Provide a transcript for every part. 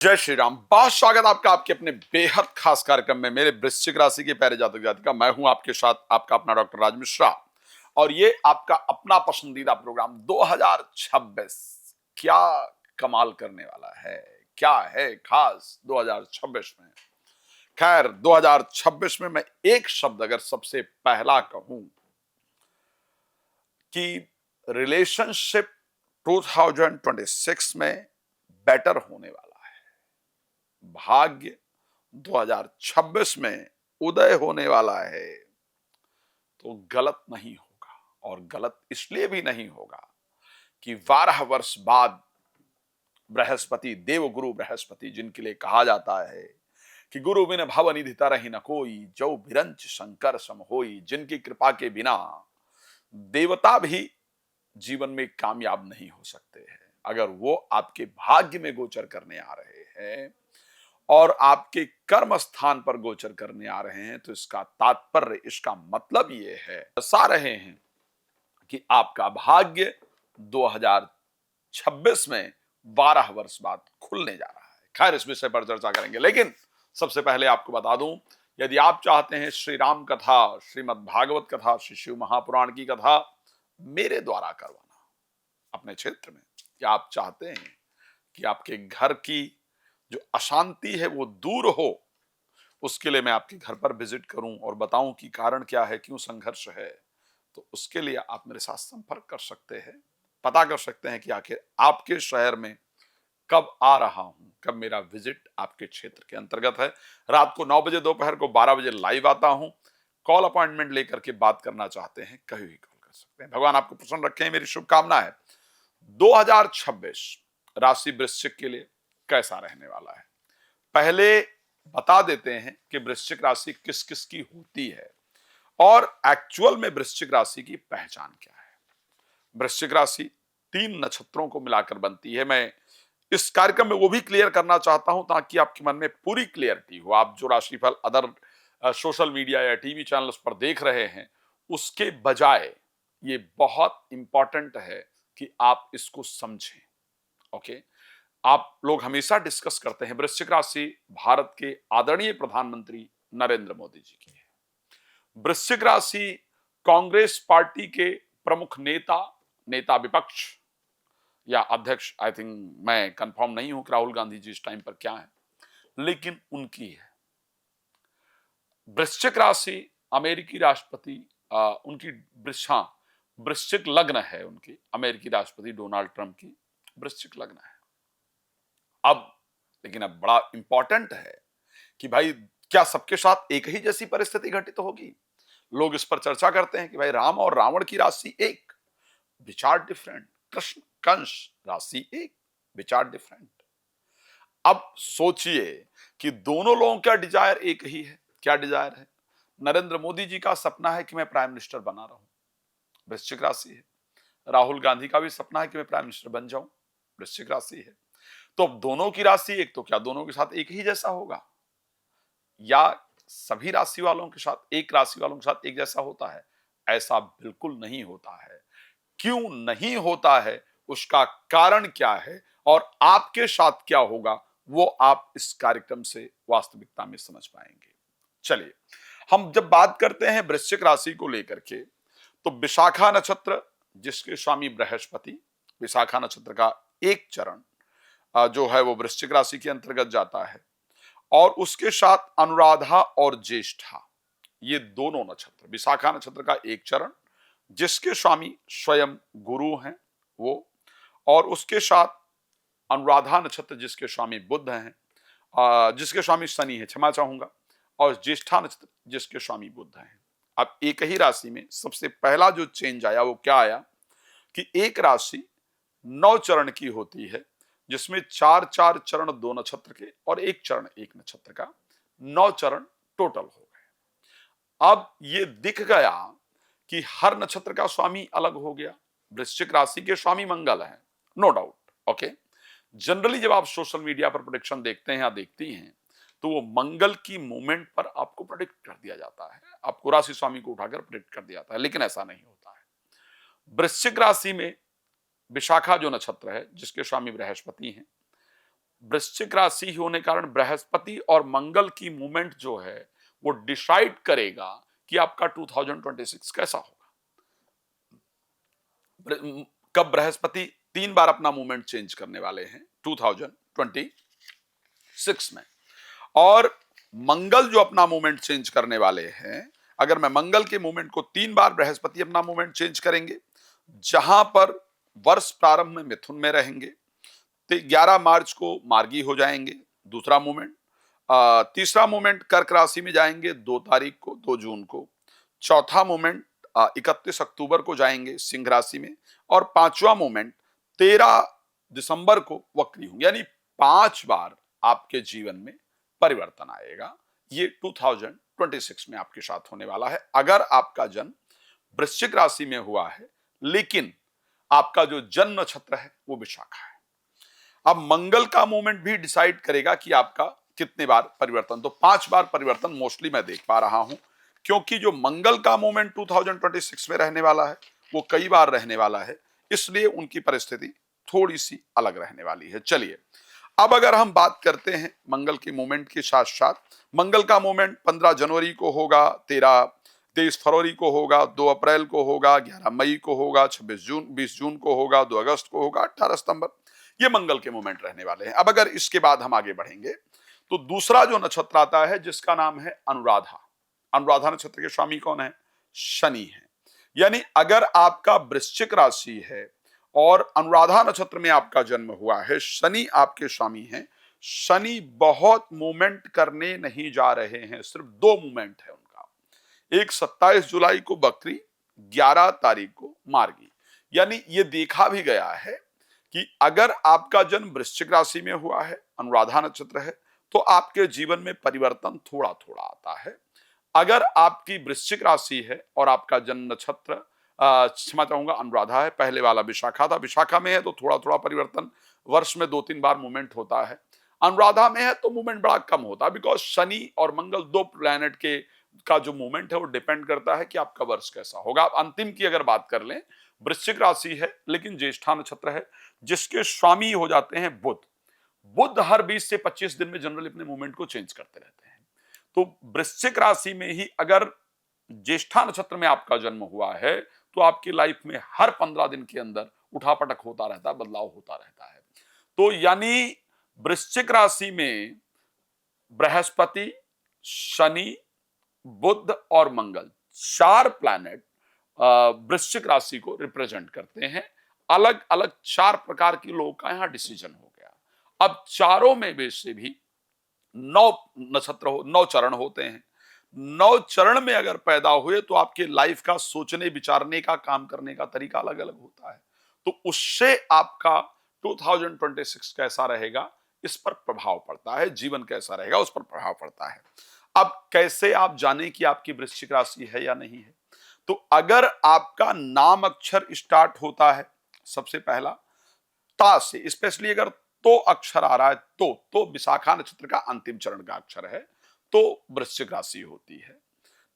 जय श्री राम। बहुत स्वागत आपका आपके अपने बेहद खास कार्यक्रम में। मेरे वृश्चिक राशि के प्यारे जातक जातिका, मैं हूं आपके साथ आपका अपना डॉक्टर राज मिश्रा और ये आपका अपना पसंदीदा प्रोग्राम 2026 क्या कमाल करने वाला है, क्या है खास 2026 में। खैर 2026 में मैं एक शब्द अगर सबसे पहला कहूं कि रिलेशनशिप 2026 में बेटर होने वाला, भाग्य 2026 में उदय होने वाला है, तो गलत नहीं होगा। और गलत इसलिए भी नहीं होगा कि 12 वर्ष बाद बृहस्पति, देवगुरु बृहस्पति, जिनके लिए कहा जाता है कि गुरु बिन भव निधि तरहि न कोई, जो बिरंच शंकर सम होई, जिनकी कृपा के बिना देवता भी जीवन में कामयाब नहीं हो सकते हैं। अगर वो आपके भाग्य में गोचर करने आ रहे हैं और आपके कर्म स्थान पर गोचर करने आ रहे हैं, तो इसका तात्पर्य, इसका मतलब ये है, दर्शा रहे हैं कि आपका भाग्य 2026 में 12 वर्ष बाद खुलने जा रहा है। खैर इस विषय पर चर्चा करेंगे, लेकिन सबसे पहले आपको बता दूं, यदि आप चाहते हैं श्री राम कथा, श्रीमद् भागवत कथा, श्री शिव महापुराण की कथा मेरे द्वारा करवाना अपने क्षेत्र में, या आप चाहते हैं कि आपके घर की जो अशांति है वो दूर हो, उसके लिए मैं आपके घर पर विजिट करूं और बताऊं कि कारण क्या है, क्यों संघर्ष है, तो उसके लिए आप मेरे साथ संपर्क कर सकते हैं। पता कर सकते हैं कि आखिर आपके शहर में कब आ रहा हूं, कब मेरा विजिट आपके क्षेत्र के अंतर्गत है। रात को 9 बजे, दोपहर को 12 बजे लाइव आता हूं। कॉल अपॉइंटमेंट लेकर के बात करना चाहते हैं, कहीं भी कॉल कर सकते हैं। भगवान आपको प्रसन्न रखें, मेरी शुभकामना है। 2026 राशि वृश्चिक के लिए कैसा रहने वाला है, पहले बता देते हैं कि वृश्चिक राशि किस किस की होती है और एक्चुअल में वृश्चिक राशि की पहचान क्या है। वृश्चिक राशि 3 नक्षत्रों को मिलाकर बनती है। मैं इस कार्यक्रम में वो भी क्लियर करना चाहता हूं ताकि आपके मन में पूरी क्लियरिटी हो। आप जो राशिफल अदर सोशल मीडिया या टीवी चैनल्स पर देख रहे हैं, उसके बजाय ये बहुत इंपॉर्टेंट है कि आप इसको समझें। ओके, आप लोग हमेशा डिस्कस करते हैं, वृश्चिक राशि भारत के आदरणीय प्रधानमंत्री नरेंद्र मोदी जी की है। वृश्चिक राशि कांग्रेस पार्टी के प्रमुख नेता विपक्ष या अध्यक्ष, आई थिंक, मैं कंफर्म नहीं हूं कि राहुल गांधी जी इस टाइम पर क्या है, लेकिन उनकी है। वृश्चिक राशि अमेरिकी राष्ट्रपति, उनकी वृश्चिक लग्न है उनकी, अमेरिकी राष्ट्रपति डोनाल्ड ट्रंप की वृश्चिक लग्न है। अब लेकिन अब बड़ा इंपॉर्टेंट है कि भाई क्या सबके साथ एक ही जैसी परिस्थिति घटित होगी। लोग इस पर चर्चा करते हैं कि भाई राम और रावण की राशि एक, विचार डिफरेंट। कृष्ण कंस राशि एक, विचार डिफरेंट। अब सोचिए कि दोनों लोगों का डिजायर एक ही है। क्या डिजायर है? नरेंद्र मोदी जी का सपना है कि मैं प्राइम मिनिस्टर बना रहूं, वृश्चिक राशि है। राहुल गांधी का भी सपना है कि मैं प्राइम मिनिस्टर बन जाऊं, वृश्चिक राशि है। तो अब दोनों की राशि एक, तो क्या दोनों के साथ एक ही जैसा होगा, या सभी राशि वालों के साथ, एक राशि वालों के साथ एक जैसा होता है? ऐसा बिल्कुल नहीं होता है। क्यों नहीं होता है, उसका कारण क्या है और आपके साथ क्या होगा, वो आप इस कार्यक्रम से वास्तविकता में समझ पाएंगे। चलिए, हम जब बात करते हैं वृश्चिक राशि को लेकर के, तो विशाखा नक्षत्र जिसके स्वामी बृहस्पति, विशाखा नक्षत्र का एक चरण जो है वो वृश्चिक राशि के अंतर्गत जाता है, और उसके साथ अनुराधा और ज्येष्ठा, ये दोनों नक्षत्र, विशाखा नक्षत्र का एक चरण जिसके स्वामी स्वयं गुरु हैं वो, और उसके साथ अनुराधा नक्षत्र जिसके स्वामी बुध हैं, जिसके स्वामी शनि है, क्षमा चाहूंगा, और ज्येष्ठा नक्षत्र जिसके स्वामी बुध हैं। अब एक ही राशि में सबसे पहला जो चेंज आया वो क्या आया कि एक राशि 9 चरण की होती है, जिसमें 4-4 चरण 2 नक्षत्र के और एक चरण एक नक्षत्र का, 9 चरण टोटल हो गए। अब ये दिख गया कि हर नक्षत्र का स्वामी अलग हो गया। वृश्चिक राशि के स्वामी मंगल हैं, नो डाउट। ओके, जनरली जब आप सोशल मीडिया पर प्रेडिक्शन देखते हैं या देखती हैं, तो वो मंगल की मूवमेंट पर आपको प्रेडिक्ट कर दिया जाता है, आपको राशि स्वामी को उठाकर प्रेडिक्ट कर दिया जाता है, लेकिन ऐसा नहीं होता है। वृश्चिक राशि में विशाखा जो नक्षत्र है जिसके स्वामी बृहस्पति हैं, वृश्चिक राशि होने के कारण बृहस्पति और मंगल की मूवमेंट जो है वो डिसाइड करेगा कि आपका 2026 कैसा होगा। कब बृहस्पति 3 बार अपना मूवमेंट चेंज करने वाले हैं 2026 में, और मंगल जो अपना मूवमेंट चेंज करने वाले हैं, अगर मैं मंगल के मूवमेंट को 3 बार बृहस्पति अपना मूवमेंट चेंज करेंगे, जहां पर वर्ष प्रारंभ में मिथुन में रहेंगे, तो 11 मार्च को मार्गी हो जाएंगे, दूसरा मूवमेंट। तीसरा मूवमेंट कर्क राशि में जाएंगे 2 तारीख को, 2 जून को। चौथा मूवमेंट 31 अक्टूबर को जाएंगे सिंह राशि में, और पांचवा मूवमेंट 13 दिसंबर को वक्री होंगे। यानी 5 बार आपके जीवन में परिवर्तन आएगा। ये 2026 में आपके साथ होने वाला है अगर आपका जन्म वृश्चिक राशि में हुआ है, लेकिन आपका जो जन्म नक्षत्र है वो विशाखा है। अब मंगल का मूवमेंट भी डिसाइड करेगा कि आपका कितने बार परिवर्तन, तो 5 बार परिवर्तन मोस्टली मैं देख पा रहा हूं, क्योंकि जो मंगल का मूवमेंट 2026 में रहने वाला है वो कई बार रहने वाला है, इसलिए उनकी परिस्थिति थोड़ी सी अलग रहने वाली है। चलिए अब अगर हम बात करते हैं मंगल के मूवमेंट के साथ साथ, मंगल का मूवमेंट 15 जनवरी को होगा, 23 फरवरी को होगा, 2 अप्रैल को होगा, 11 मई को होगा, 26 जून 20 जून को होगा, 2 अगस्त को होगा, 18 सितंबर, ये मंगल के मूवमेंट रहने वाले हैं। अब अगर इसके बाद हम आगे बढ़ेंगे तो दूसरा जो नक्षत्र आता है जिसका नाम है अनुराधा। अनुराधा नक्षत्र के स्वामी कौन है? शनि है। यानी अगर आपका वृश्चिक राशि है और अनुराधा नक्षत्र में आपका जन्म हुआ है, शनि आपके स्वामी हैं, शनि बहुत मूवमेंट करने नहीं जा रहे हैं, सिर्फ 2 मूवमेंट है उनका, एक 27 जुलाई को बकरी, 11 तारीख को मार्गी। यानी ये देखा भी गया है कि अगर आपका जन्म वृश्चिक राशि में हुआ है, अनुराधा नक्षत्र है, तो आपके जीवन में परिवर्तन थोड़ा थोड़ा आता है। अगर आपकी वृश्चिक राशि है और आपका जन्म नक्षत्र क्षमा चाहूंगा अनुराधा है, पहले वाला विशाखा था, विशाखा में है तो थोड़ा थोड़ा परिवर्तन वर्ष में 2-3 बार मूवमेंट होता है। अनुराधा में है तो मूवमेंट बड़ा कम होता है, बिकॉज शनि और मंगल 2 प्लैनेट के का जो मूवमेंट है वो डिपेंड करता है कि आपका वर्ष कैसा होगा। अब अंतिम की अगर बात कर लें, वृश्चिक राशि है लेकिन ज्येष्ठा नक्षत्र है, जिसके स्वामी हो जाते हैं बुध। बुध हर 20 से 25 दिन में जनरली अपने मूवमेंट को चेंज करते रहते हैं। तो वृश्चिक राशि में ही अगर ज्येष्ठा नक्षत्र में आपका जन्म हुआ है तो आपकी लाइफ में हर 15 दिन के अंदर उठापटक होता रहता है, बदलाव होता रहता है। तो यानी वृश्चिक राशि में बृहस्पति, शनि, बुध और मंगल 4 प्लैनेट वृश्चिक राशि को रिप्रेजेंट करते हैं। अलग अलग 4 प्रकार के लोगों का यहां डिसीजन हो गया। अब चारों में से भी 9 नक्षत्र 9 चरण होते हैं। 9 चरण में अगर पैदा हुए तो आपके लाइफ का सोचने विचारने का, काम करने का तरीका अलग अलग होता है। तो उससे आपका 2026 कैसा रहेगा इस पर प्रभाव पड़ता है, जीवन कैसा रहेगा उस पर प्रभाव पड़ता है। अब कैसे आप जाने कि आपकी वृश्चिक राशि है या नहीं है? तो अगर आपका नाम अक्षर स्टार्ट होता है सबसे पहला ता से, स्पेशली अगर तो अक्षर आ रहा है तो विशाखा नक्षत्र का अंतिम चरण का अक्षर है तो वृश्चिक राशि होती है।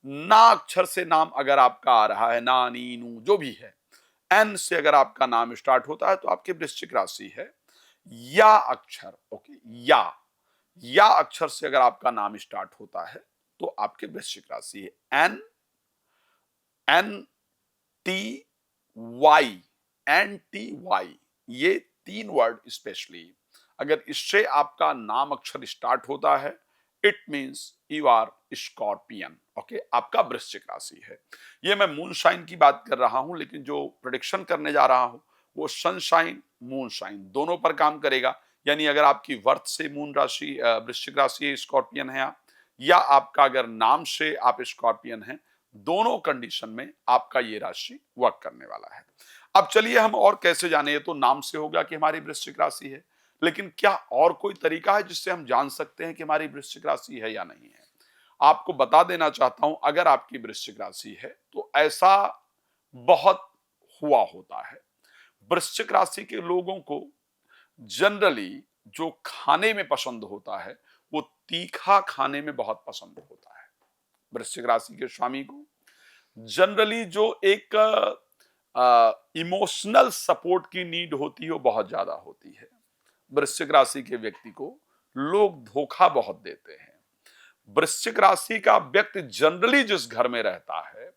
ना अक्षर से नाम अगर आपका आ रहा है, ना, नी, नू जो भी है, एन से अगर आपका नाम स्टार्ट होता है तो आपकी वृश्चिक राशि है। या अक्षर, ओके, या अक्षर से अगर आपका नाम स्टार्ट होता है तो आपकी वृश्चिक राशि है। एन टी वाई, ये 3 वर्ड स्पेशली अगर इससे आपका नाम अक्षर स्टार्ट होता है, it means you are scorpion, okay, आपका वृश्चिक राशि है। ये मैं मून साइन की बात कर रहा हूं, लेकिन जो प्रेडिक्शन करने जा रहा हूं वो सनशाइन, मून साइन दोनों पर काम करेगा। यानी अगर आपकी वर्थ से मून राशि वृश्चिक राशि स्कॉर्पियन है आप, या आपका अगर नाम से आप स्कॉर्पियन हैं, दोनों कंडीशन में आपका ये राशि वर्क करने वाला है। अब चलिए हम और कैसे जाने, ये तो नाम से होगा कि हमारी वृश्चिक राशि है, लेकिन क्या और कोई तरीका है जिससे हम जान सकते हैं कि हमारी वृश्चिक राशि है या नहीं है? आपको बता देना चाहता हूं, अगर आपकी वृश्चिक राशि है तो ऐसा बहुत हुआ होता है। वृश्चिक राशि के लोगों को जनरली जो खाने में पसंद होता है वो तीखा खाने में बहुत पसंद होता है। वृश्चिक राशि के स्वामी को जनरली जो एक इमोशनल सपोर्ट की नीड होती है वो बहुत ज्यादा होती है। वृश्चिक राशि के व्यक्ति को लोग धोखा बहुत देते हैं। वृश्चिक राशि का व्यक्ति जनरली जिस घर में रहता है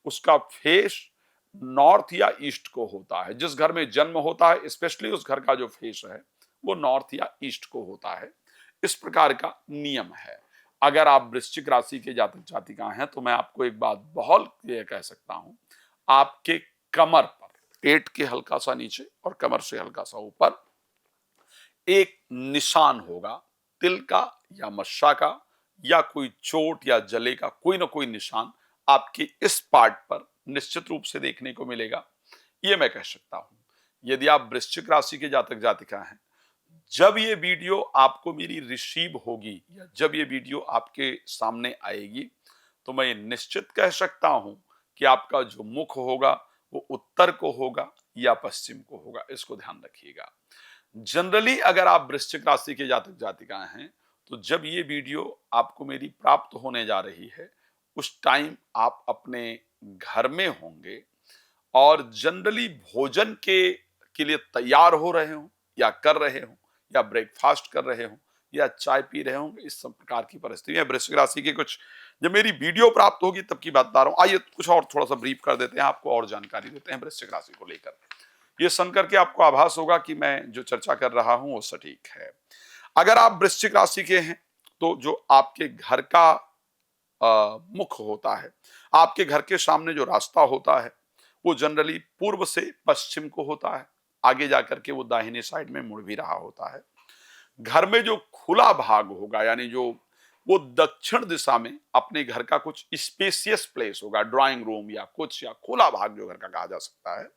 उसका फेस नॉर्थ या ईस्ट को होता है। जिस घर में जन्म होता है स्पेशली उस घर का जो फेस है वो नॉर्थ या ईस्ट को होता है। इस प्रकार का नियम है। अगर आप वृश्चिक राशि के जातक जातिका हैं तो मैं आपको एक बात बहुत क्लियर कह सकता हूं, आपके कमर पर, पेट के हल्का सा नीचे और कमर से हल्का सा ऊपर एक निशान होगा, तिल का या मस्सा का या कोई चोट या जले का कोई ना कोई निशान आपके इस पार्ट पर निश्चित रूप से देखने को मिलेगा। ये मैं कह सकता हूं। यदि आप वृश्चिक राशि के जातक जातिका हैं, जब ये वीडियो आपको मेरी रिसीव होगी या जब ये वीडियो आपके सामने आएगी तो मैं ये निश्चित कह सकता हूं कि आपका जो मुख होगा वो उत्तर को होगा या पश्चिम को होगा। इसको ध्यान रखिएगा। जनरली अगर आप वृश्चिक राशि के जातक जातिका हैं तो जब ये वीडियो आपको मेरी प्राप्त होने जा रही है उस टाइम आप अपने घर में होंगे और जनरली भोजन के लिए तैयार हो रहे हो या कर रहे हो या ब्रेकफास्ट कर रहे हो या चाय पी रहे होंगे। इस सब प्रकार की परिस्थिति है। वृश्चिक राशि के कुछ जब मेरी वीडियो प्राप्त होगी तब की बात बता रहा हूं। आइए कुछ और थोड़ा सा ब्रीफ कर देते हैं, आपको और जानकारी देते हैं वृश्चिक राशि को लेकर। ये सुन करके आपको आभास होगा कि मैं जो चर्चा कर रहा हूं वो सटीक है। अगर आप वृश्चिक राशि के हैं तो जो आपके घर का मुख होता है, आपके घर के सामने जो रास्ता होता है वो जनरली पूर्व से पश्चिम को होता है। आगे जाकर के वो दाहिने साइड में मुड़ भी रहा होता है। घर में जो खुला भाग होगा यानी जो वो दक्षिण दिशा में अपने घर का कुछ स्पेसियस प्लेस होगा, ड्राइंग रूम या कुछ या खुला भाग जो घर का कहा जा सकता है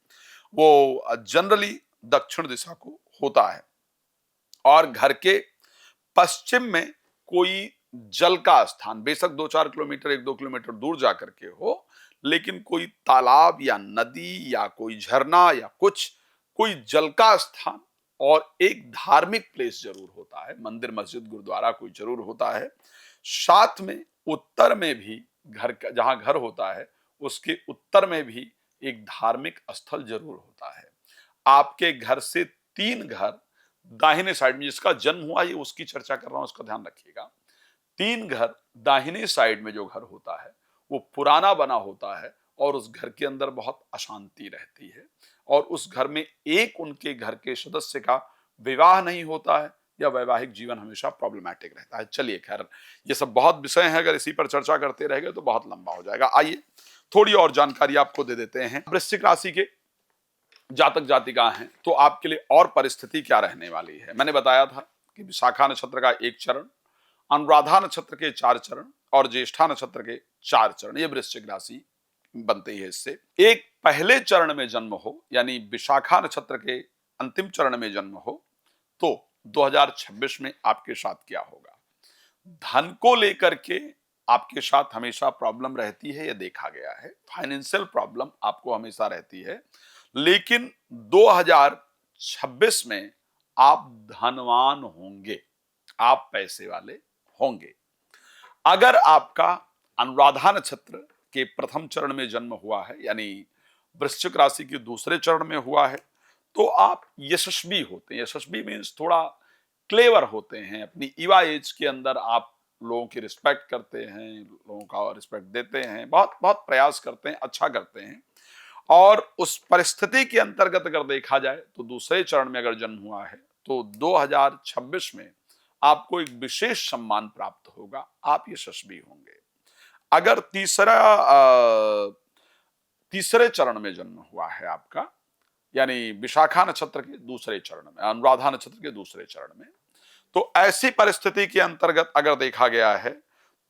वो जनरली दक्षिण दिशा को होता है। और घर के पश्चिम में कोई जल का स्थान, बेशक 2-4 किलोमीटर 1-2 किलोमीटर दूर जाकर के हो, लेकिन कोई तालाब या नदी या कोई झरना या कुछ कोई जल का स्थान और एक धार्मिक प्लेस जरूर होता है। मंदिर मस्जिद गुरुद्वारा कोई जरूर होता है। साथ में उत्तर में भी घर का जहां घर होता है उसके उत्तर में भी एक धार्मिक स्थल जरूर होता है। आपके घर से 3 घर दाहिने साइड में, जिसका जन्म हुआ ये उसकी चर्चा कर रहा हूं, उसका ध्यान रखिएगा। 3 घर दाहिने साइड में जो घर होता है वो पुराना बना होता है और उस घर के अंदर बहुत अशांति रहती है और उस घर में एक उनके घर के सदस्य का विवाह नहीं होता है या वैवाहिक जीवन हमेशा प्रॉब्लमैटिक रहता है। चलिए खैर, ये सब बहुत विषय हैं, अगर इसी पर चर्चा करते रहेंगे तो बहुत लंबा हो जाएगा। आइए थोड़ी और जानकारी आपको दे देते हैं। वृश्चिक राशि के जातक जातिका हैं तो आपके लिए और परिस्थिति क्या रहने वाली है। मैंने बताया था कि विशाखा नक्षत्र का 1 चरण, अनुराधा नक्षत्र के 4 चरण और ज्येष्ठा नक्षत्र के 4 चरण, ये वृश्चिक राशि बनती है। इससे एक पहले चरण में जन्म हो यानी विशाखा नक्षत्र के अंतिम चरण में जन्म हो तो 2026 में आपके साथ क्या होगा। धन को लेकर के आपके साथ हमेशा प्रॉब्लम रहती है, यह देखा गया है। फाइनेंशियल प्रॉब्लम आपको हमेशा रहती है, लेकिन 2026 में आप धनवान होंगे, आप पैसे वाले होंगे। अगर आपका अनुराधा नक्षत्र के प्रथम चरण में जन्म हुआ है यानी वृश्चिक राशि के दूसरे चरण में हुआ है तो आप यशस्वी होते हैं। यशस्वी मीन्स थोड़ा क्लेवर होते हैं। अपनी युवा एज के अंदर आप लोगों की रिस्पेक्ट करते हैं, लोगों का रिस्पेक्ट देते हैं, बहुत बहुत प्रयास करते हैं, अच्छा करते हैं। और उस परिस्थिति के अंतर्गत अगर देखा जाए तो दूसरे चरण में अगर जन्म हुआ है तो 2026 में आपको एक विशेष सम्मान प्राप्त होगा, आप यशस्वी होंगे। अगर तीसरे चरण में जन्म हुआ है आपका यानी विशाखा नक्षत्र के दूसरे चरण में, अनुराधा नक्षत्र के दूसरे चरण में, तो ऐसी परिस्थिति के अंतर्गत अगर देखा गया है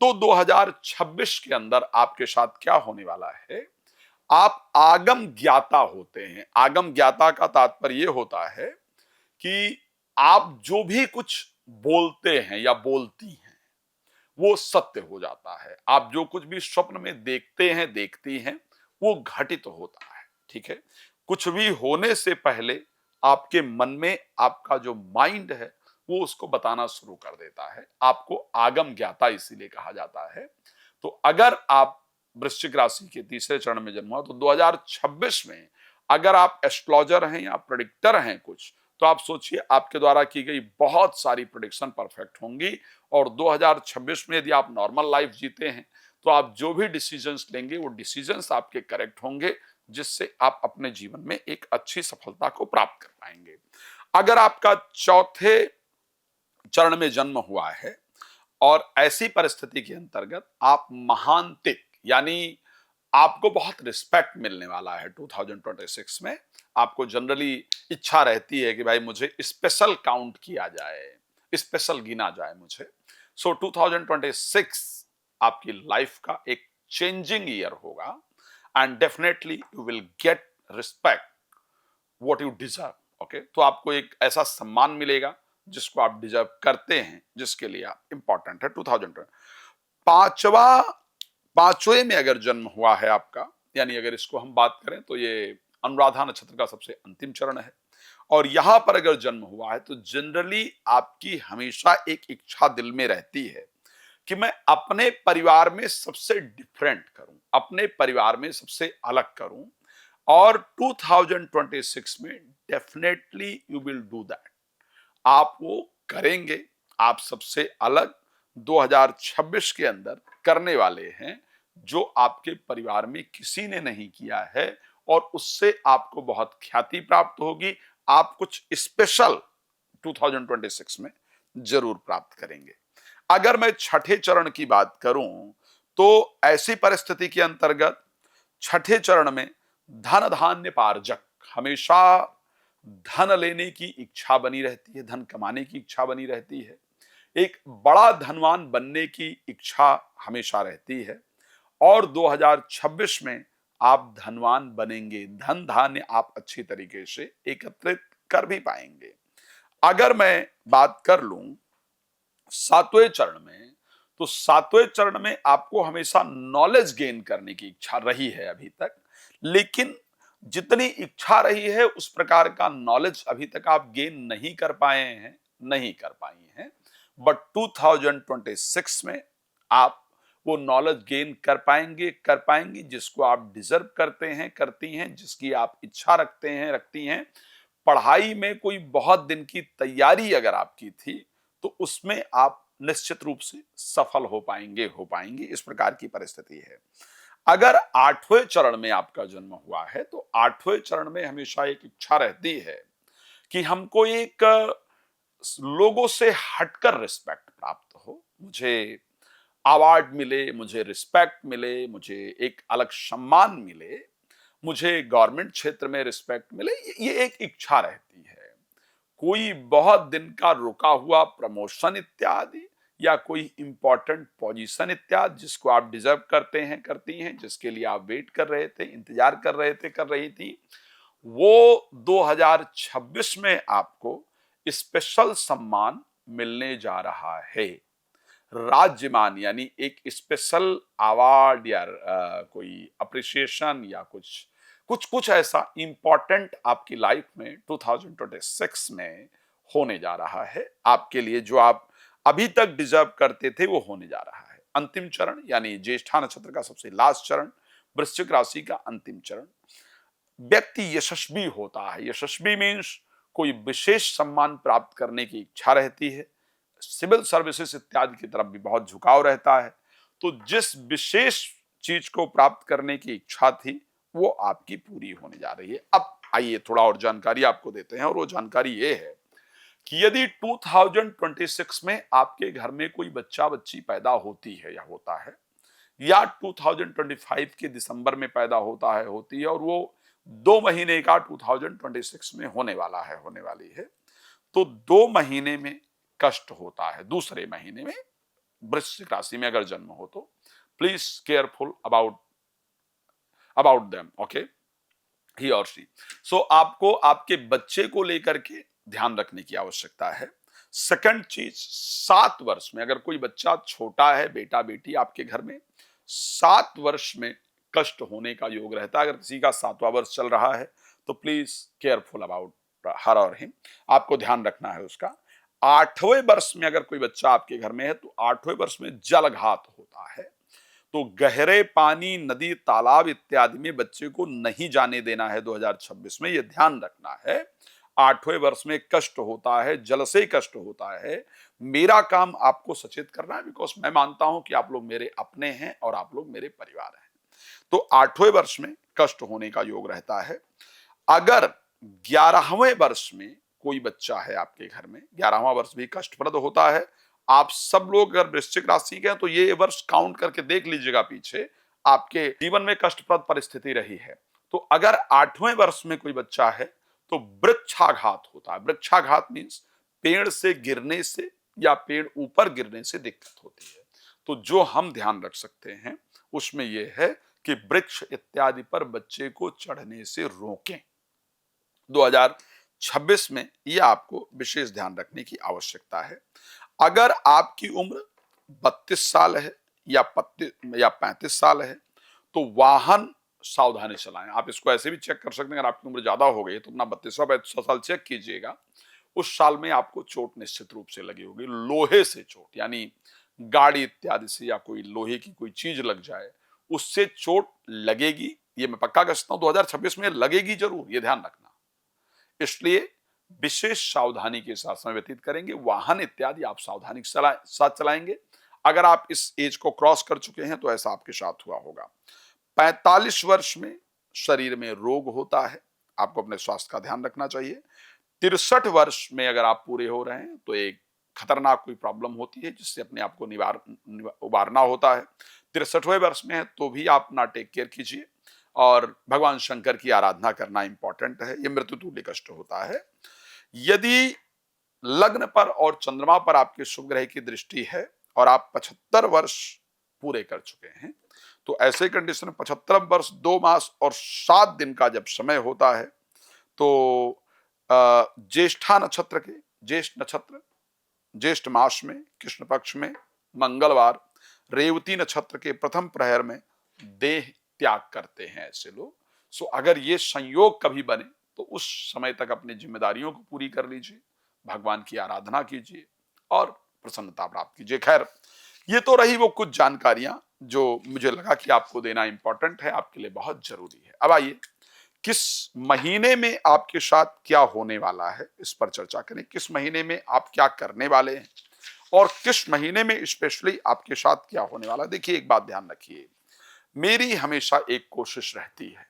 तो 2026 के अंदर आपके साथ क्या होने वाला है, आप आगम ज्ञाता होते हैं। आगम ज्ञाता का तात्पर्य यह होता है कि आप जो भी कुछ बोलते हैं या बोलती हैं वो सत्य हो जाता है। आप जो कुछ भी स्वप्न में देखते हैं देखती हैं वो घटित होता है। ठीक है, कुछ भी होने से पहले आपके मन में आपका जो माइंड है वो उसको बताना शुरू कर देता है। आपको आगम ज्ञाता इसीलिए कहा जाता है। तो अगर आप वृश्चिक राशि के तीसरे चरण में जन्म हुआ तो 2026 में अगर आप एस्ट्रोलॉजर हैं या प्रेडिक्टर हैं कुछ, तो आप सोचिए आपके द्वारा की गई बहुत सारी प्रेडिक्शन परफेक्ट होंगी। और 2026 में यदि आप नॉर्मल लाइफ जीते हैं तो आप जो भी डिसीजंस लेंगे वो डिसीजंस आपके करेक्ट होंगे, जिससे आप अपने जीवन में एक अच्छी सफलता को प्राप्त कर पाएंगे। अगर आपका चौथे चरण में जन्म हुआ है और ऐसी परिस्थिति के अंतर्गत आप महांतिक यानी आपको बहुत रिस्पेक्ट मिलने वाला है 2026 में। आपको जनरली इच्छा रहती है कि भाई मुझे स्पेशल काउंट किया जाए, स्पेशल गिना जाए मुझे। सो 2026 आपकी लाइफ का एक चेंजिंग ईयर होगा and definitely you will get respect what you deserve. Okay, तो आपको एक ऐसा सम्मान मिलेगा जिसको आप डिजर्व करते हैं, जिसके लिए आप इंपॉर्टेंट है 2020। पांचवा पांचवे में अगर जन्म हुआ है आपका, यानी अगर इसको हम बात करें तो ये अनुराधा नक्षत्र का सबसे अंतिम चरण है, और यहां पर अगर जन्म हुआ है तो जनरली आपकी हमेशा एक इच्छा दिल में रहती है कि मैं अपने परिवार में सबसे डिफरेंट करूं, अपने परिवार में सबसे अलग करूं। और 2026 में definitely you will do that, आप वो करेंगे। आप सबसे अलग 2026 के अंदर करने वाले हैं जो आपके परिवार में किसी ने नहीं किया है, और उससे आपको बहुत ख्याति प्राप्त होगी। आप कुछ स्पेशल 2026 में जरूर प्राप्त करेंगे। अगर मैं छठे चरण की बात करूं तो ऐसी परिस्थिति के अंतर्गत छठे चरण में धन धान्य पार्जक, हमेशा धन लेने की इच्छा बनी रहती है, धन कमाने की इच्छा बनी रहती है, एक बड़ा धनवान बनने की इच्छा हमेशा रहती है। और 2026 में आप धनवान बनेंगे, धन धान्य आप अच्छी तरीके से एकत्रित कर भी पाएंगे। अगर मैं बात कर लूं सातवें चरण में, तो सातवें चरण में आपको हमेशा नॉलेज गेन करने की इच्छा रही है अभी तक, लेकिन जितनी इच्छा रही है उस प्रकार का नॉलेज अभी तक आप गेन नहीं कर पाए हैं, नहीं कर पाई हैं। बट 2026 में आप वो नॉलेज गेन कर पाएंगी जिसको आप डिजर्व करते हैं, करती हैं, जिसकी आप इच्छा रखते हैं, रखती हैं। पढ़ाई में कोई बहुत दिन की तैयारी अगर आपकी थी तो उसमें आप निश्चित रूप से सफल हो पाएंगे, इस प्रकार की परिस्थिति है। अगर आठवें चरण में आपका जन्म हुआ है तो आठवें चरण में हमेशा एक इच्छा रहती है कि हमको एक लोगों से हटकर रिस्पेक्ट प्राप्त हो, मुझे अवार्ड मिले, मुझे रिस्पेक्ट मिले, मुझे एक अलग सम्मान मिले, मुझे गवर्नमेंट क्षेत्र में रिस्पेक्ट मिले, ये एक इच्छा रहती है। कोई बहुत दिन का रुका हुआ प्रमोशन इत्यादि या कोई इंपॉर्टेंट पोजीशन इत्यादि जिसको आप डिजर्व करते हैं, करती हैं, जिसके लिए आप वेट कर रहे थे, इंतजार कर रहे थे, कर रही थी, वो 2026 में आपको स्पेशल सम्मान मिलने जा रहा है। राज्यमान यानी एक स्पेशल अवार्ड या कोई अप्रिसिएशन या कुछ कुछ कुछ ऐसा इंपॉर्टेंट आपकी लाइफ में 2026 में होने जा रहा है आपके लिए, जो आप अभी तक डिजर्व करते थे वो होने जा रहा है। अंतिम चरण यानी ज्येष्ठा नक्षत्र का सबसे लास्ट चरण, वृश्चिक राशि का अंतिम चरण, व्यक्ति यशस्वी होता है। यशस्वी मीन्स कोई विशेष सम्मान प्राप्त करने की इच्छा रहती है, सिविल सर्विसेज इत्यादि की तरफ भी बहुत झुकाव रहता है। तो जिस विशेष चीज को प्राप्त करने की इच्छा थी वो आपकी पूरी होने जा रही है। अब आइए थोड़ा और जानकारी आपको देते हैं, और वो जानकारी ये है कि यदि 2026 में आपके घर में कोई बच्चा बच्ची पैदा होती है या होता है, या 2025 के दिसंबर में पैदा होता है, होती है, और वो 2 महीने का 2026 में होने वाला है, होने वाली है, तो 2 महीने में कष्ट होता है। दूसरे महीने में वृश्चिक राशि में अगर जन्म हो तो please careful about them, okay, he और शी। सो आपको आपके बच्चे को लेकर के ध्यान रखने की आवश्यकता है। सेकंड चीज, 7 वर्ष में अगर कोई बच्चा छोटा है, बेटा बेटी आपके घर में, 7 वर्ष में कष्ट होने का योग रहता है। अगर किसी का 7वां वर्ष चल रहा है तो प्लीज केयरफुल अबाउट हर और हिम, आपको ध्यान रखना है उसका। 8वें वर्ष में अगर कोई बच्चा आपके घर में है तो 8वें वर्ष में जलघात होता है, तो गहरे पानी, नदी, तालाब इत्यादि में बच्चे को नहीं जाने देना है 2026 में, यह ध्यान रखना है। 8वें वर्ष में कष्ट होता है, जल से ही कष्ट होता है। मेरा काम आपको सचेत करना है, बिकॉज मैं मानता हूं कि आप लोग मेरे अपने हैं और आप लोग मेरे परिवार हैं। तो 8वें वर्ष में कष्ट होने का योग रहता है। अगर 11वें वर्ष में कोई बच्चा है आपके घर में, 11वां वर्ष भी कष्टप्रद होता है। आप सब लोग अगर वृश्चिक राशि के हैं तो ये वर्ष काउंट करके देख लीजिएगा, पीछे आपके जीवन में कष्टप्रद परिस्थिति रही है। तो अगर 8वें वर्ष में कोई बच्चा है तो वृक्षाघात होता है। वृक्षाघात मीन्स पेड़ से गिरने से या पेड़ ऊपर गिरने से दिक्कत होती है। तो जो हम ध्यान रख सकते हैं उसमें यह है कि वृक्ष इत्यादि पर बच्चे को चढ़ने से रोकें। 2026 में यह आपको विशेष ध्यान रखने की आवश्यकता है। अगर आपकी उम्र 32 साल है या 35 साल है तो वाहन सावधानी चलाएं। आप इसको ऐसे भी चेक कर सकते हैं, अगर आपकी उम्र ज्यादा हो गई तो अपना 32वां साल चेक कीजिएगा। उस साल में आपको चोट निश्चित रूप से लगी होगी, लोहे से चोट, यानी गाड़ी इत्यादि से या कोई लोहे की कोई चीज लग जाए उससे चोट लगेगी। ये मैं पक्का कह सकता हूं, 2026 में लगेगी जरूर, ये ध्यान रखना। इसलिए विशेष सावधानी के साथ समय व्यतीत करेंगे। वाहन इत्यादि आप सावधानी के साथ चलाएंगे। अगर आप इस एज को क्रॉस कर चुके हैं तो ऐसा आपके साथ हुआ होगा। 45 वर्ष में शरीर में रोग होता है, आपको अपने स्वास्थ्य का ध्यान रखना चाहिए। 63 वर्ष में अगर आप पूरे हो रहे हैं तो एक खतरनाक कोई प्रॉब्लम होती है जिससे अपने आप को उबारना होता है। 63वें वर्ष में है तो भी आप ना टेक केयर कीजिए और भगवान शंकर की आराधना करना इंपॉर्टेंट है। ये मृत्यु तुल्य कष्ट होता है। यदि लग्न पर और चंद्रमा पर आपके शुभ ग्रह की दृष्टि है और आप 75 वर्ष पूरे कर चुके हैं तो ऐसे कंडीशन में 75 वर्ष 2 मास और 7 दिन का जब समय होता है तो ज्येष्ठा नक्षत्र के ज्येष्ठ मास में कृष्ण पक्ष में मंगलवार रेवती नक्षत्र के प्रथम प्रहर में देह त्याग करते हैं ऐसे लोग। सो अगर ये संयोग कभी बने तो उस समय तक अपनी जिम्मेदारियों को पूरी कर लीजिए, भगवान की आराधना कीजिए और प्रसन्नता प्राप्त कीजिए। खैर, ये तो रही वो कुछ जानकारियां जो मुझे लगा कि आपको देना इंपॉर्टेंट है, आपके लिए बहुत जरूरी है। अब आइए किस महीने में आपके साथ क्या होने वाला है इस पर चर्चा करें। किस महीने में आप क्या करने वाले हैं और किस महीने में स्पेशली आपके साथ क्या होने वाला है। देखिए, एक बात ध्यान रखिए, मेरी हमेशा एक कोशिश रहती है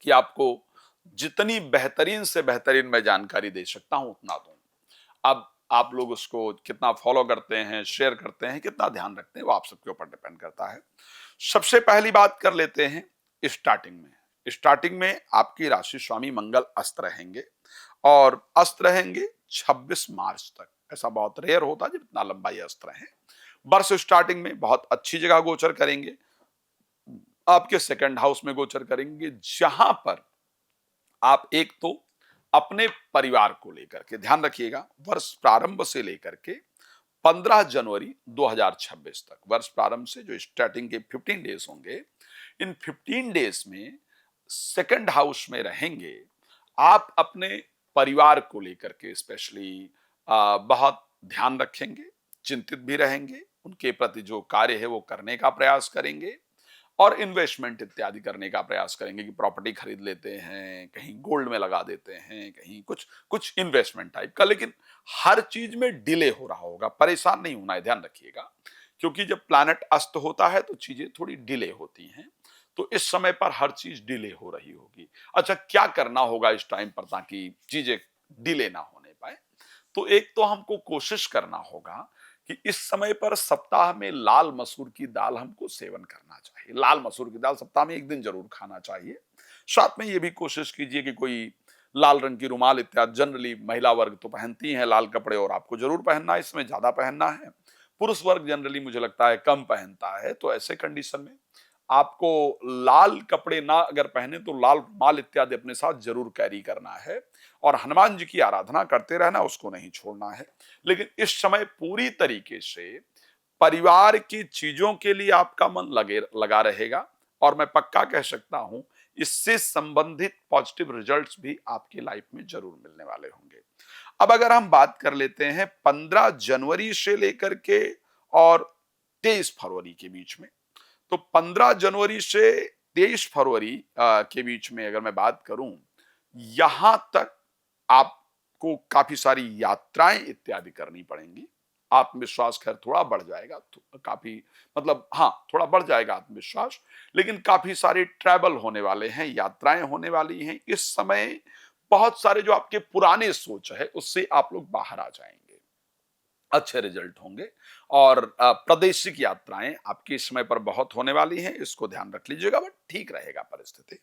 कि आपको जितनी बेहतरीन से बेहतरीन मैं जानकारी दे सकता हूं उतना दूं। अब आप लोग उसको कितना फॉलो करते हैं, शेयर करते हैं, कितना ध्यान रखते हैं, वो आप सबके ऊपर डिपेंड करता है। सबसे पहली बात कर लेते हैं स्टार्टिंग में। स्टार्टिंग में आपकी राशि स्वामी मंगल अस्त रहेंगे और अस्त रहेंगे 26 मार्च तक। ऐसा बहुत रेयर होता है जब इतना लंबा ये अस्त रहे। वर्ष स्टार्टिंग में बहुत अच्छी जगह गोचर करेंगे, आपके सेकंड हाउस में गोचर करेंगे, जहां पर आप एक तो अपने परिवार को लेकर के ध्यान रखिएगा। वर्ष प्रारंभ से लेकर के 15 जनवरी 2026 तक, वर्ष प्रारंभ से जो स्टार्टिंग के 15 डेज होंगे, इन 15 डेज में सेकंड हाउस में रहेंगे। आप अपने परिवार को लेकर के स्पेशली बहुत ध्यान रखेंगे, चिंतित भी रहेंगे, उनके प्रति जो कार्य है वो करने का प्रयास करेंगे और इन्वेस्टमेंट इत्यादि करने का प्रयास करेंगे कि प्रॉपर्टी खरीद लेते हैं, कहीं गोल्ड में लगा देते हैं, कहीं कुछ कुछ इन्वेस्टमेंट टाइप का। लेकिन हर चीज में डिले हो रहा होगा, परेशान नहीं होना है, ध्यान रखिएगा, क्योंकि जब प्लैनेट अस्त होता है तो चीजें थोड़ी डिले होती हैं। तो इस समय पर हर चीज डिले हो रही होगी। अच्छा, क्या करना होगा इस टाइम पर ताकि चीजें डिले ना होने पाए? तो एक तो हमको कोशिश करना होगा कि इस समय पर सप्ताह में लाल मसूर की दाल हमको सेवन करना चाहिए। लाल मसूर की दाल सप्ताह में एक दिन जरूर खाना चाहिए। साथ में ये भी कोशिश कीजिए कि कोई लाल रंग की रुमाल इत्यादि, जनरली महिला वर्ग तो पहनती हैं लाल कपड़े और आपको जरूर पहनना है, इसमें ज्यादा पहनना है। पुरुष वर्ग जनरली मुझे लगता है कम पहनता है। तो ऐसे कंडीशन में आपको लाल कपड़े ना अगर पहने तो लाल रुमाल इत्यादि अपने साथ जरूर कैरी करना है और हनुमान जी की आराधना करते रहना, उसको नहीं छोड़ना है। लेकिन इस समय पूरी तरीके से परिवार की चीजों के लिए आपका मन लगा रहेगा और मैं पक्का कह सकता हूं इससे संबंधित पॉजिटिव रिजल्ट्स भी आपकी लाइफ में जरूर मिलने वाले होंगे। अब अगर हम बात कर लेते हैं 15 जनवरी से लेकर के और 23 फरवरी के बीच में, तो 15 जनवरी से 23 फरवरी के बीच में अगर मैं बात करूं, यहां तक आपको काफी सारी यात्राएं इत्यादि करनी पड़ेंगी। आत्मविश्वास खैर थोड़ा बढ़ जाएगा, काफी मतलब हाँ थोड़ा बढ़ जाएगा आत्मविश्वास, लेकिन काफी सारे ट्रैवल होने वाले हैं, यात्राएं होने वाली हैं। इस समय बहुत सारे जो आपके पुराने सोच है उससे आप लोग बाहर आ जाएंगे, अच्छे रिजल्ट होंगे। और प्रादेशिक यात्राएं आपकी इस समय पर बहुत होने वाली हैं, इसको ध्यान रख लीजिएगा, बट ठीक रहेगा परिस्थिति।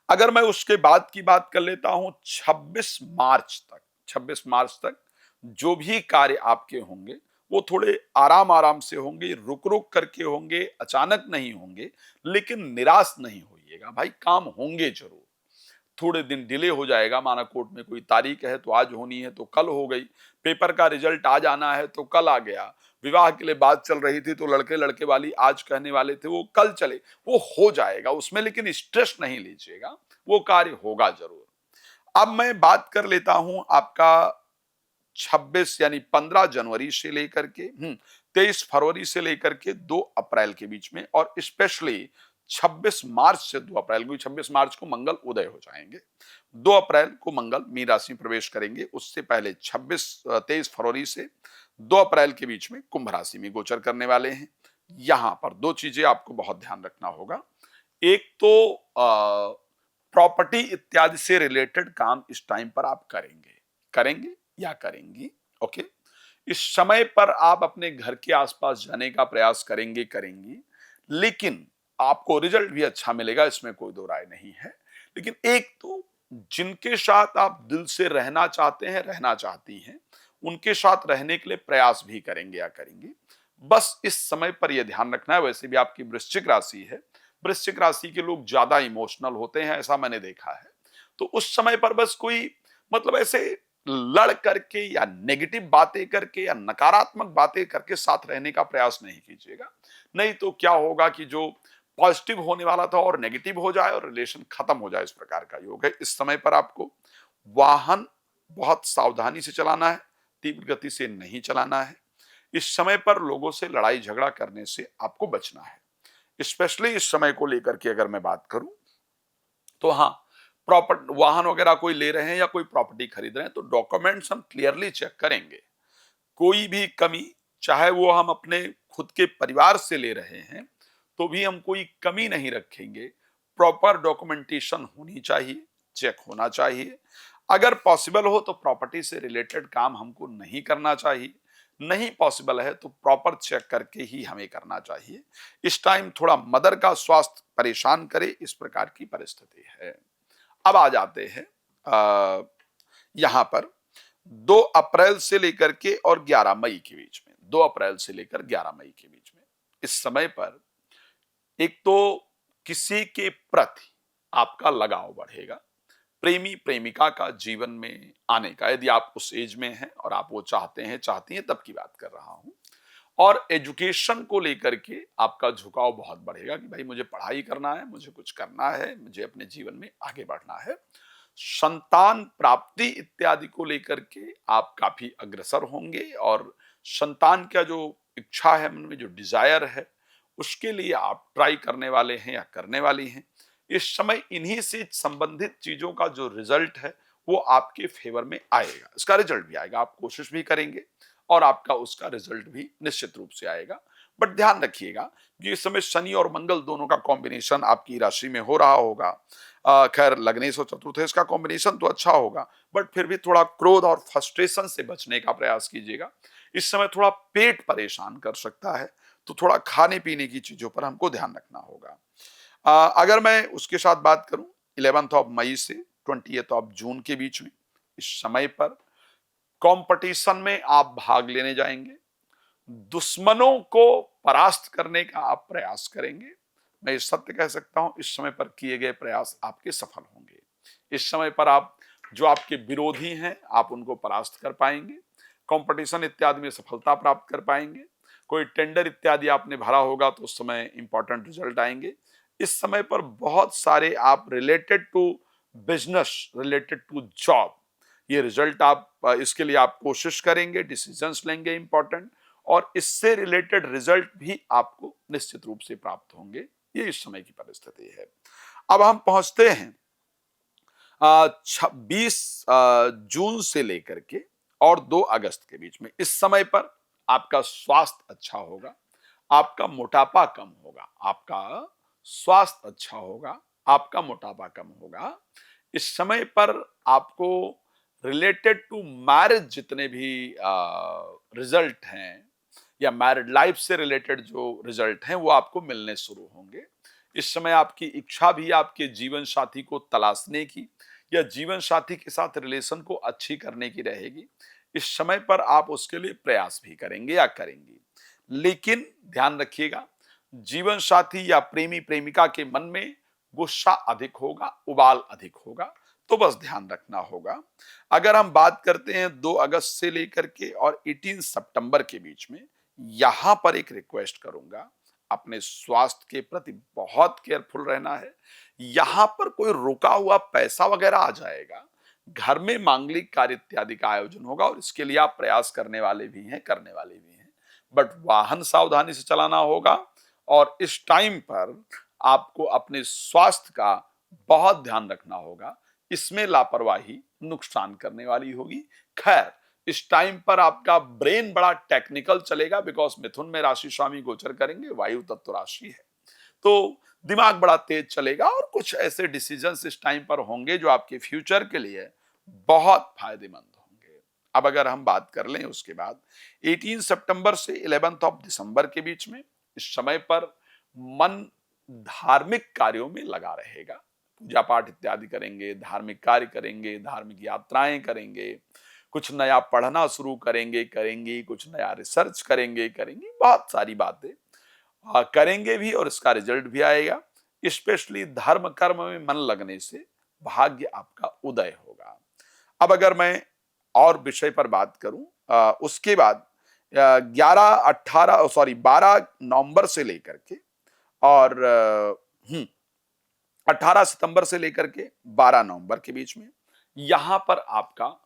अगर मैं उसके बाद की बात कर लेता हूं 26 मार्च तक, 26 मार्च तक जो भी कार्य आपके होंगे वो थोड़े आराम आराम से होंगे, रुक रुक करके होंगे, अचानक नहीं होंगे। लेकिन निराश नहीं होइएगा भाई, काम होंगे जरूर। थोड़े दिन डिले हो जाएगा, माना कोर्ट में कोई तारीख है तो आज होनी है तो कल हो गई, पेपर का रिजल्ट आज आना है तो कल आ गया, विवाह के लिए बात चल रही थी तो लड़के लड़के वाली आज कहने वाले थे वो कल चले, वो हो जाएगा उसमें, लेकिन स्ट्रेस नहीं लीजिएगा, वो कार्य होगा जरूर। अब मैं बात कर लेता हूं आपका 26 यानी 15 जनवरी से लेकर के 23 फरवरी से लेकर के 2 अप्रैल के बीच में, और स्पेशली 26 मार्च से 2 अप्रैल, क्योंकि 26 मार्च को मंगल उदय हो जाएंगे, 2 अप्रैल को मंगल मीन राशि में प्रवेश करेंगे। उससे पहले 23 फरवरी से 2 अप्रैल के बीच में कुंभ राशि में गोचर करने वाले हैं। यहां पर दो चीजें आपको बहुत ध्यान रखना होगा। एक तो प्रॉपर्टी इत्यादि से रिलेटेड काम इस टाइम पर आप करेंगे या करेंगी। ओके, इस समय पर आप अपने घर के आसपास जाने का प्रयास करेंगी, लेकिन आपको रिजल्ट भी अच्छा मिलेगा, इसमें कोई दो राय नहीं है। लेकिन एक तो जिनके साथ आप दिल से रहना चाहते हैं, रहना चाहती हैं, उनके साथ रहने के लिए प्रयास भी करेंगे या करेंगी। बस इस समय पर यह ध्यान रखना है। वैसे भी आपकी वृश्चिक राशि है, वृश्चिक राशि के लोग ज्यादा इमोशनल होते हैं, ऐसा मैंने देखा है। तो उस समय पर बस कोई मतलब ऐसे लड़ करके या नेगेटिव बातें करके या नकारात्मक बातें करके साथ रहने का प्रयास नहीं कीजिएगा। नहीं तो क्या होगा कि जो पॉजिटिव होने वाला था और नेगेटिव हो जाए और रिलेशन खत्म हो जाए, इस प्रकार का योग है। इस समय पर आपको वाहन बहुत सावधानी से चलाना है, तीव्र गति से नहीं चलाना है। इस समय पर लोगों से लड़ाई झगड़ा करने से आपको बचना है। स्पेशली इस समय को लेकर के अगर मैं बात करूं तो हाँ, प्रॉपर्टी वाहन वगैरह कोई ले रहे हैं या कोई प्रॉपर्टी खरीद रहे हैं तो डॉक्यूमेंट्स हम क्लियरली चेक करेंगे। कोई भी कमी, चाहे वो हम अपने खुद के परिवार से ले रहे हैं तो भी हम कोई कमी नहीं रखेंगे। प्रॉपर डॉक्यूमेंटेशन होनी चाहिए, चेक होना चाहिए। अगर पॉसिबल हो तो प्रॉपर्टी से रिलेटेड काम हमको नहीं करना चाहिए, नहीं पॉसिबल है तो प्रॉपर चेक करके ही हमें करना चाहिए। इस टाइम थोड़ा मदर का स्वास्थ्य परेशान करे, इस प्रकार की परिस्थिति है। अब आ जाते हैं यहां पर 2 अप्रैल से लेकर के और 11 मई के बीच में, 2 अप्रैल से लेकर 11 मई के बीच में इस समय पर एक तो किसी के प्रति आपका लगाव बढ़ेगा, प्रेमी प्रेमिका का जीवन में आने का, यदि आप उस एज में हैं और आप वो चाहते हैं चाहती हैं, तब की बात कर रहा हूं। और एजुकेशन को लेकर के आपका झुकाव बहुत बढ़ेगा कि भाई मुझे पढ़ाई करना है, मुझे कुछ करना है, मुझे अपने जीवन में आगे बढ़ना है। संतान प्राप्ति इत्यादि को लेकर के आप काफी अग्रसर होंगे, और संतान का जो इच्छा है, मन में जो डिजायर है, उसके लिए आप ट्राई करने वाले हैं या करने वाली हैं। इस समय इन्हीं से संबंधित चीजों का जो रिजल्ट है वो आपके फेवर में आएगा, इसका रिजल्ट भी आएगा। आप कोशिश भी करेंगे और आपका उसका रिजल्ट भी निश्चित रूप से आएगा। बट ध्यान रखिएगा कि इस समय शनि और मंगल दोनों का कॉम्बिनेशन आपकी राशि में हो रहा होगा। खैर लग्नेश और चतुर्थ का कॉम्बिनेशन तो अच्छा होगा, बट फिर भी थोड़ा क्रोध और फ्रस्ट्रेशन से बचने का प्रयास कीजिएगा। इस समय थोड़ा पेट परेशान कर सकता है, तो थोड़ा खाने पीने की चीजों पर हमको ध्यान रखना होगा। अगर मैं उसके साथ बात करूं 11 मई से 20 जून के बीच में, इस समय पर कंपटीशन में आप भाग लेने जाएंगे, दुश्मनों को परास्त करने का आप प्रयास करेंगे। मैं ये सत्य कह सकता हूं, इस समय पर किए गए प्रयास आपके सफल होंगे। इस समय पर आप जो आपके विरोधी हैं आप उनको परास्त कर पाएंगे, कंपटीशन इत्यादि में सफलता प्राप्त कर पाएंगे। कोई टेंडर इत्यादि आपने भरा होगा तो उस समय इंपॉर्टेंट रिजल्ट आएंगे। इस समय पर बहुत सारे आप related to business, related to job, ये रिजल्ट आप इसके लिए आप कोशिश करेंगे, डिसीजंस लेंगे इंपॉर्टेंट, और इससे रिलेटेड रिजल्ट भी आपको निश्चित रूप से प्राप्त होंगे। ये इस समय की परिस्थिति है। अब हम पहुंचते हैं 20 जून से लेकर के और 2 अगस्त के बीच में, इस समय पर आपका स्वास्थ्य अच्छा होगा, आपका मोटापा कम होगा, आपका स्वास्थ्य अच्छा होगा, आपका मोटापा कम होगा। इस समय पर आपको रिलेटेड टू मैरिज जितने भी रिजल्ट हैं या मैरिड लाइफ से रिलेटेड जो रिजल्ट हैं वो आपको मिलने शुरू होंगे। इस समय आपकी इच्छा भी आपके जीवन साथी को तलाशने की या जीवन साथी के साथ रिलेशन को अच्छी करने की रहेगी। इस समय पर आप उसके लिए प्रयास भी करेंगे या करेंगी, लेकिन ध्यान रखिएगा, जीवन साथी या प्रेमी प्रेमिका के मन में गुस्सा अधिक होगा, उबाल अधिक होगा, तो बस ध्यान रखना होगा। अगर हम बात करते हैं 2 अगस्त से लेकर के और 18 सितंबर के बीच में, यहां पर एक रिक्वेस्ट करूंगा, अपने स्वास्थ्य के प्रति बहुत केयरफुल रहना है। यहां पर कोई रुका हुआ पैसा वगैरह आ जाएगा, घर में मांगलिक कार्य इत्यादि का आयोजन होगा और इसके लिए आप प्रयास करने वाले भी हैं, करने वाले भी हैं, बट वाहन सावधानी से चलाना होगा और इस टाइम पर आपको अपने स्वास्थ्य का बहुत ध्यान रखना होगा। इसमें लापरवाही नुकसान करने वाली होगी। खैर, इस टाइम पर आपका ब्रेन बड़ा टेक्निकल चलेगा, बिकॉज मिथुन में राशि स्वामी गोचर करेंगे, वायु तत्व राशि है, तो दिमाग बड़ा तेज चलेगा और कुछ ऐसे डिसीजंस इस टाइम पर होंगे जो आपके फ्यूचर के लिए बहुत फायदेमंद होंगे। अब अगर हम बात कर लें उसके बाद 18 सितंबर से 11 ऑफ दिसंबर के बीच में, इस समय पर मन धार्मिक कार्यों में लगा रहेगा, पूजा पाठ इत्यादि करेंगे, धार्मिक कार्य करेंगे, धार्मिक यात्राएं करेंगे, कुछ नया पढ़ना शुरू करेंगे, कुछ नया रिसर्च करेंगे, बहुत सारी बातें करेंगे भी और इसका रिजल्ट भी आएगा। स्पेशली धर्म कर्म में मन लगने से भाग्य आपका उदय होगा। अब अगर मैं और विषय पर बात करूं, उसके बाद 12 नवंबर से लेकर के और 18 सितंबर से लेकर के 12 नवंबर के बीच में, यहां पर आपका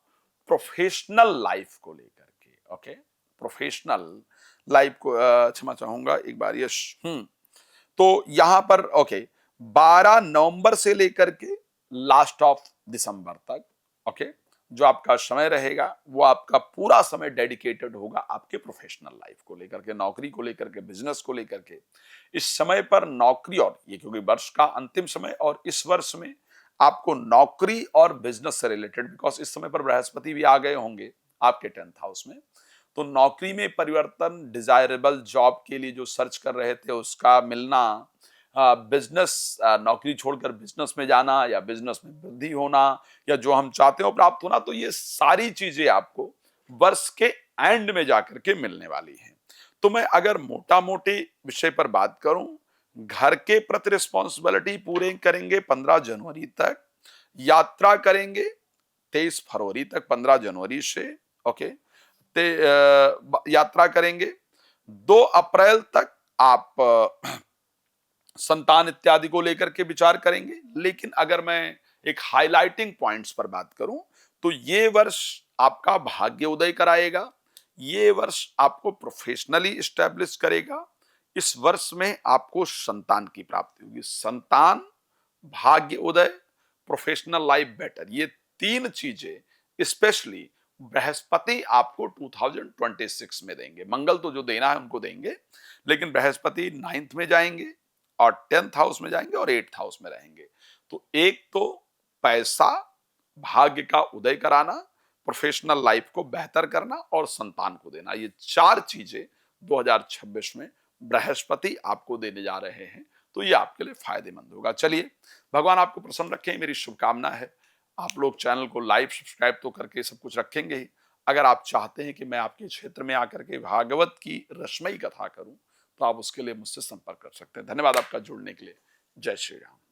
प्रोफेशनल लाइफ को लेकर के, ओके, प्रोफेशनल लाइफ को क्षमा चाहूंगा एक बार, यश तो यहां पर ओके 12 नवंबर से लेकर के लास्ट ऑफ दिसंबर तक, ओके, जो आपका समय रहेगा वो आपका पूरा समय डेडिकेटेड होगा आपके प्रोफेशनल लाइफ को लेकर के, नौकरी को लेकर के, बिजनेस को लेकर के। इस समय पर नौकरी, और ये क्योंकि वर्ष का अंतिम समय और इस वर्ष में आपको नौकरी और बिजनेस से रिलेटेड, बिकॉज इस समय पर बृहस्पति भी आ गए होंगे आपके 10th हाउस में, तो नौकरी में परिवर्तन, डिजायरेबल जॉब के लिए जो सर्च कर रहे थे उसका मिलना, बिजनेस, नौकरी छोड़कर बिजनेस में जाना या बिजनेस में वृद्धि होना या जो हम चाहते हो प्राप्त होना, तो ये सारी चीजें आपको वर्ष के एंड में जाकर के मिलने वाली हैं। तो मैं अगर मोटा मोटी विषय पर बात करूं, घर के प्रति रिस्पॉन्सिबिलिटी पूरे करेंगे 15 जनवरी तक, यात्रा करेंगे 23 फरवरी तक, 15 जनवरी से, ओके, यात्रा करेंगे 2 अप्रैल तक आप संतान इत्यादि को लेकर के विचार करेंगे। लेकिन अगर मैं एक हाइलाइटिंग पॉइंट्स पर बात करूं, तो ये वर्ष आपका भाग्य उदय कराएगा, ये वर्ष आपको प्रोफेशनली स्टैब्लिश करेगा, इस वर्ष में आपको संतान की प्राप्ति होगी। संतान, भाग्य उदय, प्रोफेशनल लाइफ बेटर, ये 3 चीजें स्पेशली बृहस्पति आपको 2026 में देंगे। मंगल तो जो देना है उनको देंगे, लेकिन बृहस्पति 9th में जाएंगे और 10th हाउस में जाएंगे और 8th हाउस में रहेंगे। तो एक तो पैसा, भाग्य का उदय कराना, प्रोफेशनल लाइफ को बेहतर करना और संतान को देना, ये 4 चीजें 2026 में बृहस्पति आपको देने जा रहे हैं, तो ये आपके लिए फायदेमंद होगा। चलिए, भगवान आपको प्रसन्न रखें, मेरी शुभकामना है। आप लोग चैनल को लाइक सब्सक्राइब तो करके सब कुछ रखेंगे ही। अगर आप चाहते हैं कि मैं आपके क्षेत्र में आकर के भागवत की रसमयी कथा करूं, तो आप उसके लिए मुझसे संपर्क कर सकते हैं। धन्यवाद आपका जुड़ने के लिए। जय श्री राम।